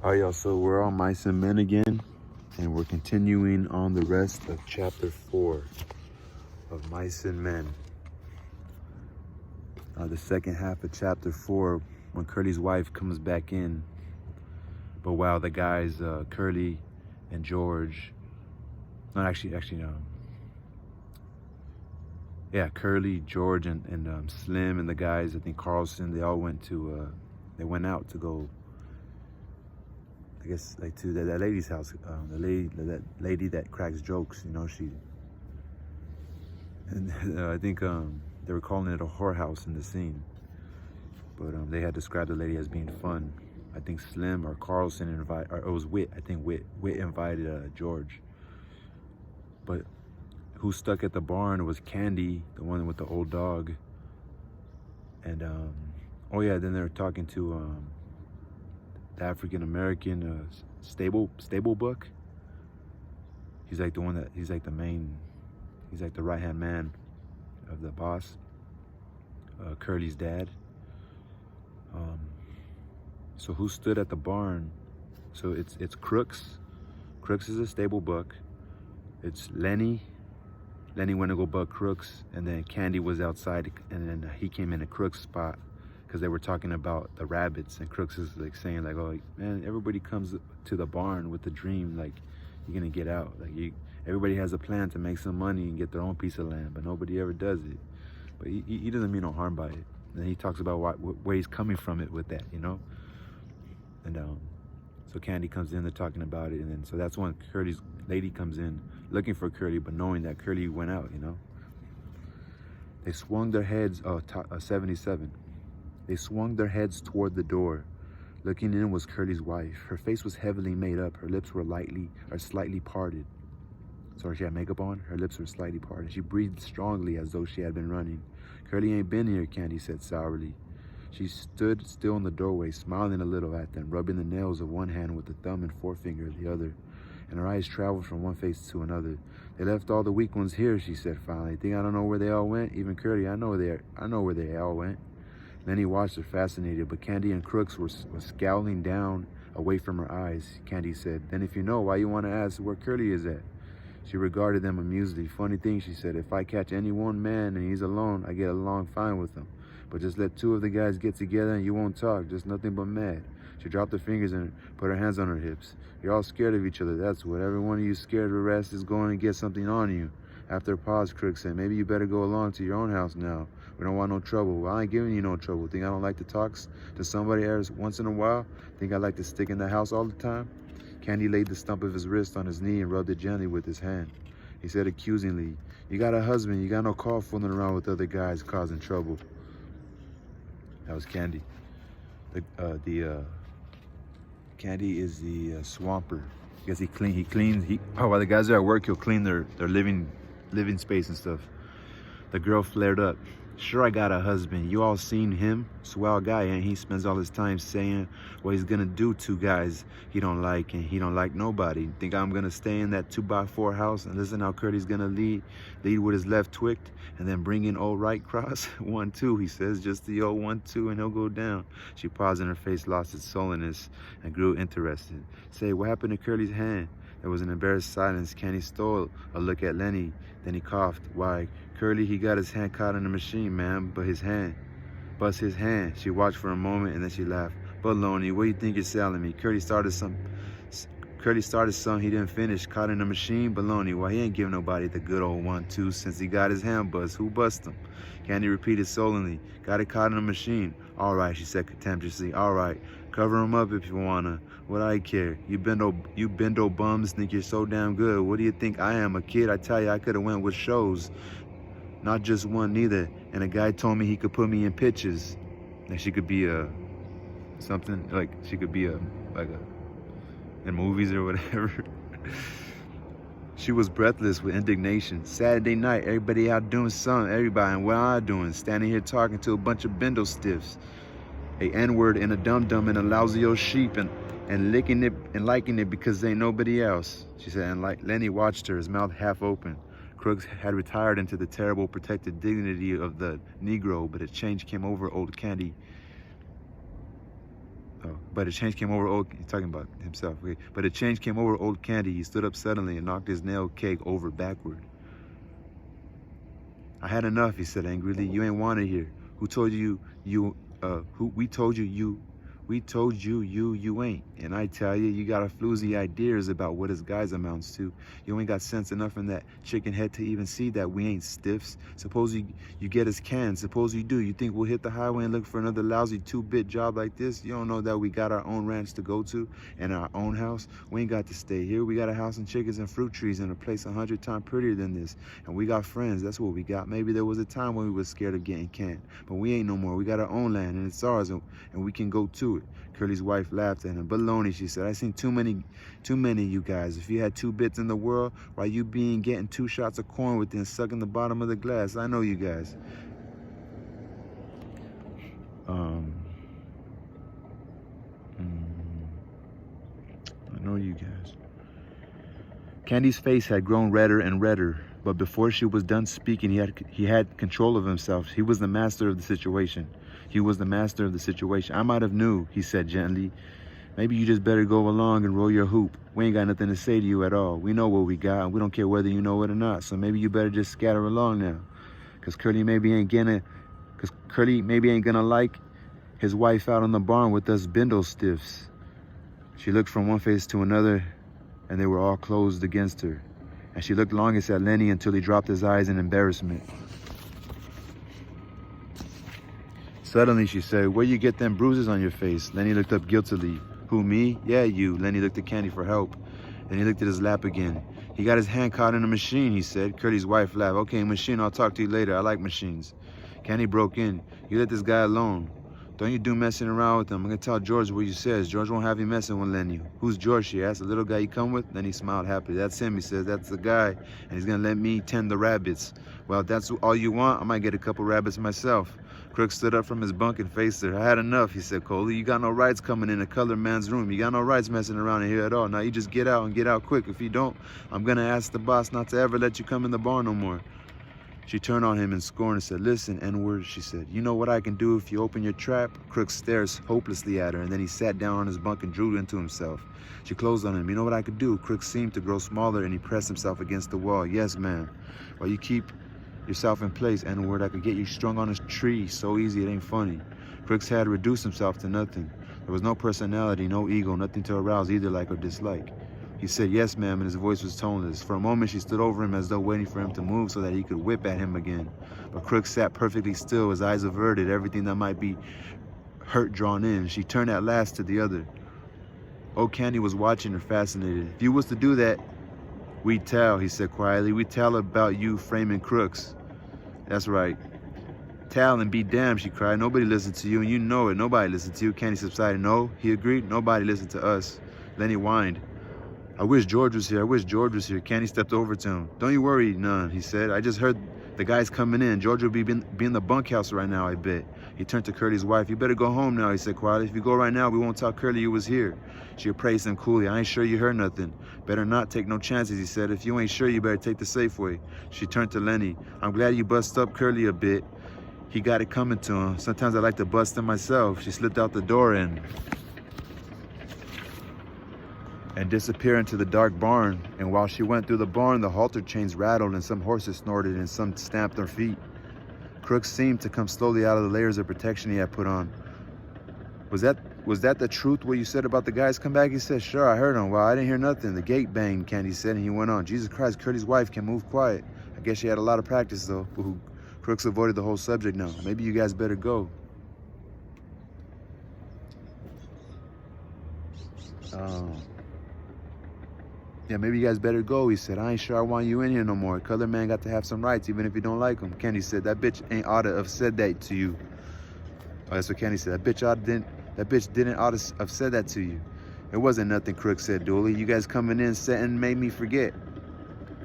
All right, y'all, so we're on Mice and Men again, and we're continuing on the rest of chapter 4 of Mice and Men. The second half of chapter 4, when Curly's wife comes back in, but while the guys, Curly and George, Curly, George, and Slim and the guys, I think Carlson, they all went they went out to go, I guess, like to that lady's house, that lady that cracks jokes, you know, I think they were calling it a whorehouse in the scene, but they had described the lady as being fun. I think Slim or Carlson or it was Whit, I think Whit invited George. But who stuck at the barn was Candy, the one with the old dog. And then they were talking to the African-American stable buck. He's like the one he's like the right-hand man of the boss, Curly's dad. So who stood at the barn? So it's Crooks. Crooks is a stable buck. It's Lenny. Lenny went to go buck Crooks, and then Candy was outside, and then he came in a Crooks spot because they were talking about the rabbits, and Crooks is like saying like, oh man, everybody comes to the barn with the dream like you're gonna get out. Like everybody has a plan to make some money and get their own piece of land, but nobody ever does it. But he doesn't mean no harm by it. And he talks about where he's coming from it with that, you know. And so Candy comes in, they're talking about it, and then so that's when Curly's lady comes in looking for Curly, but knowing that Curly went out, you know. They swung their heads, 77. They swung their heads toward the door. Looking in was Curly's wife. Her face was heavily made up. Her lips were slightly parted. Sorry, she had makeup on. Her lips were slightly parted. She breathed strongly as though she had been running. Curly ain't been here, Candy said sourly. She stood still in the doorway, smiling a little at them, rubbing the nails of one hand with the thumb and forefinger of the other, and her eyes traveled from one face to another. They left all the weak ones here, she said finally. Think I don't know where they all went? Even Curly, I know where they all went. Lenny watched her fascinated, but Candy and Crooks were scowling down away from her eyes. Candy said, then if you know, why you want to ask where Curly is at? She regarded them amusedly. Funny thing, she said, if I catch any one man and he's alone, I get along fine with him. But just let two of the guys get together and you won't talk, just nothing but mad. She dropped her fingers and put her hands on her hips. You're all scared of each other, that's what. Every one of you scared the rest is going to get something on you. After a pause, Crooks said, maybe you better go along to your own house now. We don't want no trouble. Well, I ain't giving you no trouble. Think I don't like to talk to somebody else once in a while? Think I like to stick in the house all the time? Candy laid the stump of his wrist on his knee and rubbed it gently with his hand. He said accusingly, you got a husband, you got no call fooling around with other guys causing trouble. That was Candy. Candy is the swamper. Because while the guys are at work, he'll clean their living space and stuff. The girl flared up. Sure, I got a husband. You all seen him? Swell guy, and he spends all his time saying what he's gonna do to guys he don't like, and he don't like nobody. Think I'm gonna stay in that 2x4 house and listen how Curly's gonna lead with his left twicked and then bring in old right cross? 1-2, he says, just the old 1-2 and he'll go down. She paused and her face lost its sullenness and grew interested. Say, what happened to Curly's hand? There was an embarrassed silence. Candy stole a look at Lenny. Then he coughed. Why, Curly, he got his hand caught in the machine, man. But his hand. She watched for a moment and then she laughed. Baloney, what do you think you're selling me? Curly started some he didn't finish. Caught in the machine? Baloney. Why, he ain't giving nobody the good old 1-2 since he got his hand bust. Who bust him? Candy repeated sullenly. Got it caught in the machine. All right, she said contemptuously. All right. Cover him up if you wanna. What I care? You bendo bums think you're so damn good. What do you think I am, a kid? I tell you, I could have went with shows. Not just one neither. And a guy told me he could put me in pictures. That she could be something like she could be in movies or whatever. She was breathless with indignation. Saturday night, everybody out doing something. Everybody, and what am I doing? Standing here talking to a bunch of bendo stiffs. A N-word and a dum-dum and a lousy old sheep and licking it and liking it because there ain't nobody else, she said, and Lenny watched her, his mouth half open. Crooks had retired into the terrible protected dignity of the Negro, but a change came over old Candy. Oh, but a change came over old, he's talking about himself. Okay. But a change came over old Candy. He stood up suddenly and knocked his nail keg over backward. I had enough, he said angrily. You ain't wanted here. Who told you we told you ain't. And I tell you, you got a floozy ideas about what his guys amounts to. You ain't got sense enough in that chicken head to even see that we ain't stiffs. Suppose you get us canned. Suppose you do. You think we'll hit the highway and look for another lousy 2-bit job like this? You don't know that we got our own ranch to go to and our own house? We ain't got to stay here. We got a house and chickens and fruit trees in a place 100 times prettier than this. And we got friends. That's what we got. Maybe there was a time when we was scared of getting canned. But we ain't no more. We got our own land and it's ours and we can go to it. Curly's wife laughed at him. Baloney, she said. I seen too many you guys. If you had 2 bits in the world, why you being getting 2 shots of corn within sucking the bottom of the glass? I know you guys. I know you guys. Candy's face had grown redder and redder, but before she was done speaking, he had control of himself. He was the master of the situation. He was the master of the situation. I might have knew, he said gently. Maybe you just better go along and roll your hoop. We ain't got nothing to say to you at all. We know what we got, and we don't care whether you know it or not. So maybe you better just scatter along now. Because Curly maybe ain't gonna like his wife out on the barn with us bindle stiffs. She looked from one face to another, and they were all closed against her. And she looked longest at Lenny until he dropped his eyes in embarrassment. Suddenly, she said, where you get them bruises on your face? Lenny looked up guiltily. Who, me? Yeah, you. Lenny looked at Candy for help. Then he looked at his lap again. He got his hand caught in a machine, he said. Curly's wife laughed. Okay, machine, I'll talk to you later. I like machines. Candy broke in. You let this guy alone. Don't you do messing around with him. I'm going to tell George what you says. George won't have you messing with Lenny. Who's George, she asked. The little guy you come with? Then he smiled happily. That's him, he says. That's the guy. And he's going to let me tend the rabbits. Well, if that's all you want, I might get a couple rabbits myself. Crook stood up from his bunk and faced her. I had enough, he said coldly. You got no rights coming in a colored man's room. You got no rights messing around in here at all. Now you just get out and get out quick. If you don't, I'm going to ask the boss not to ever let you come in the barn no more. She turned on him in scorn and said, listen, N-word, she said. You know what I can do if you open your trap? Crook stares hopelessly at her, and then he sat down on his bunk and drew into himself. She closed on him. You know what I could do? Crook seemed to grow smaller, and he pressed himself against the wall. Yes, ma'am. While you keep yourself in place, N-word, I could get you strung on a tree so easy it ain't funny. Crook's had reduced himself to nothing. There was no personality, no ego, nothing to arouse either like or dislike. He said, yes, ma'am, and his voice was toneless. For a moment, she stood over him as though waiting for him to move so that he could whip at him again. But Crook sat perfectly still, his eyes averted, everything that might be hurt drawn in. She turned at last to the other. Old Candy was watching her, fascinated. If you was to do that, we'd tell, he said quietly. We'd tell about you framing crooks. That's right. Tell and be damned, she cried. Nobody listened to you, and you know it. Nobody listened to you. Candy subsided. No, he agreed. Nobody listened to us. Lenny whined. I wish George was here. I wish George was here. Candy stepped over to him. Don't you worry, none, he said. I just heard the guys coming in. George will be in the bunkhouse right now, I bet. He turned to Curly's wife. You better go home now, he said quietly. If you go right now, we won't tell Curly you was here. She appraised him coolly. I ain't sure you heard nothing. Better not take no chances, he said. If you ain't sure, you better take the safe way. She turned to Lenny. I'm glad you bust up Curly a bit. He got it coming to him. Sometimes I like to bust him myself. She slipped out the door and disappeared into the dark barn. And while she went through the barn, the halter chains rattled and some horses snorted and some stamped their feet. Crook seemed to come slowly out of the layers of protection he had put on. Was that the truth what you said about the guys come back? He said, sure, I heard him. Well, I didn't hear nothing. The gate banged, Candy said, and he went on. Jesus Christ, Curly's wife can move quiet. I guess she had a lot of practice, though. Ooh, Crooks avoided the whole subject now. Maybe you guys better go. Yeah, maybe you guys better go, he said. I ain't sure I want you in here no more. Colored man got to have some rights, even if you don't like him. Candy said, that bitch ain't ought to have said that to you. Oh, that's what Candy said. That bitch didn't ought to have said that to you. It wasn't nothing, Crook said dully. You guys coming in, sitting, made me forget.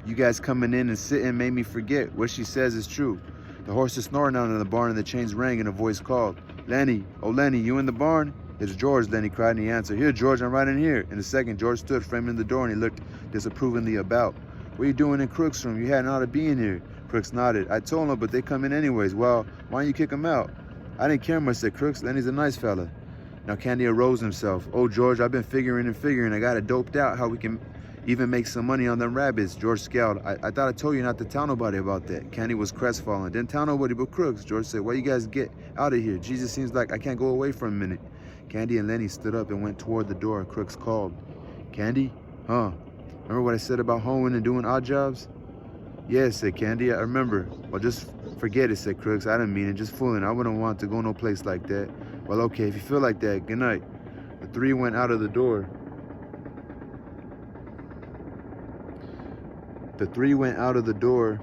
You guys coming in and sitting made me forget. What she says is true. The horses snoring out in the barn and the chains rang and a voice called. Lenny, oh Lenny, you in the barn? It's George, Lenny cried, and he answered. Here, George, I'm right in here. In a second, George stood framing the door and he looked disapprovingly about. What are you doing in Crook's room? You hadn't ought to be in here. Crooks nodded. I told him, but they come in anyways. Well, why don't you kick him out? I didn't care much, said Crooks. Lenny's a nice fella. Now Candy arose himself. Oh, George, I've been figuring. I got it doped out how we can even make some money on them rabbits. George scowled. I thought I told you not to tell nobody about that. Candy was crestfallen. Didn't tell nobody but Crooks. George said, why you guys get out of here? Jesus, seems like I can't go away for a minute. Candy and Lenny stood up and went toward the door. Crooks called. Candy? Huh? Remember what I said about hoeing and doing odd jobs? Yeah, said Candy, I remember. Well, just forget it, said Crooks. I didn't mean it, just fooling. I wouldn't want to go no place like that. Well, okay, if you feel like that, good night. The three went out of the door. The three went out of the door.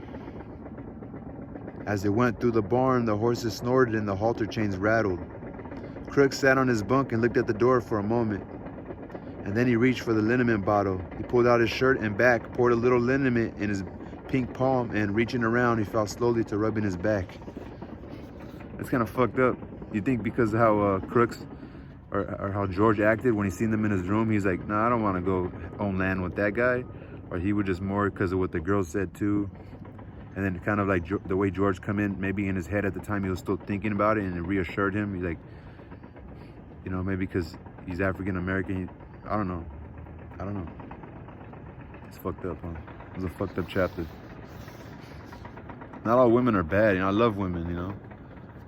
As they went through the barn, the horses snorted and the halter chains rattled. Crooks sat on his bunk and looked at the door for a moment. And then he reached for the liniment bottle. He pulled out his shirt and back, poured a little liniment in his pink palm, and reaching around, he fell slowly to rubbing his back. That's kind of fucked up. You think because of how Crooks or how George acted when he seen them in his room, he's like, nah, I don't want to go own land with that guy? Or he would just more because of what the girl said too. And then kind of like the way George come in, maybe in his head at the time, he was still thinking about it, and it reassured him. He's like, you know, maybe because he's African-American, I don't know. It's fucked up, huh? It was a fucked up chapter. Not all women are bad, you know, I love women, you know.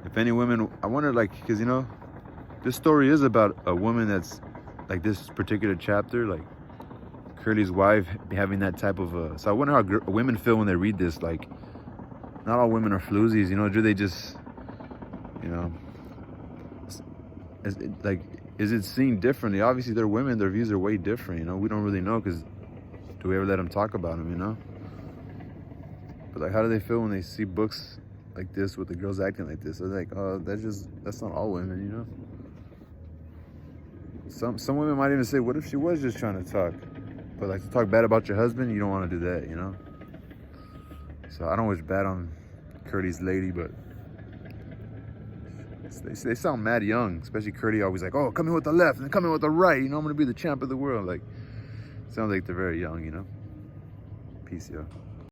If any women, I wonder, like, because, you know, this story is about a woman that's, like this particular chapter, like Curly's wife having that type of, so I wonder how women feel when they read this, like, not all women are floozies, you know, do they just, you know, is it seen differently? Obviously, they're women, their views are way different, you know, we don't really know, because do we ever let them talk about them, you know? But like, how do they feel when they see books like this with the girls acting like this? They're like, oh, that's not all women, you know? Some women might even say, what if she was just trying to talk? But like, to talk bad about your husband, you don't want to do that, you know? So I don't wish bad on Curdy's lady, but they sound mad young, especially Curdy always like, oh, come in with the left and come in with the right, you know, I'm going to be the champ of the world. Like, sounds like they're very young, you know? Peace, yo.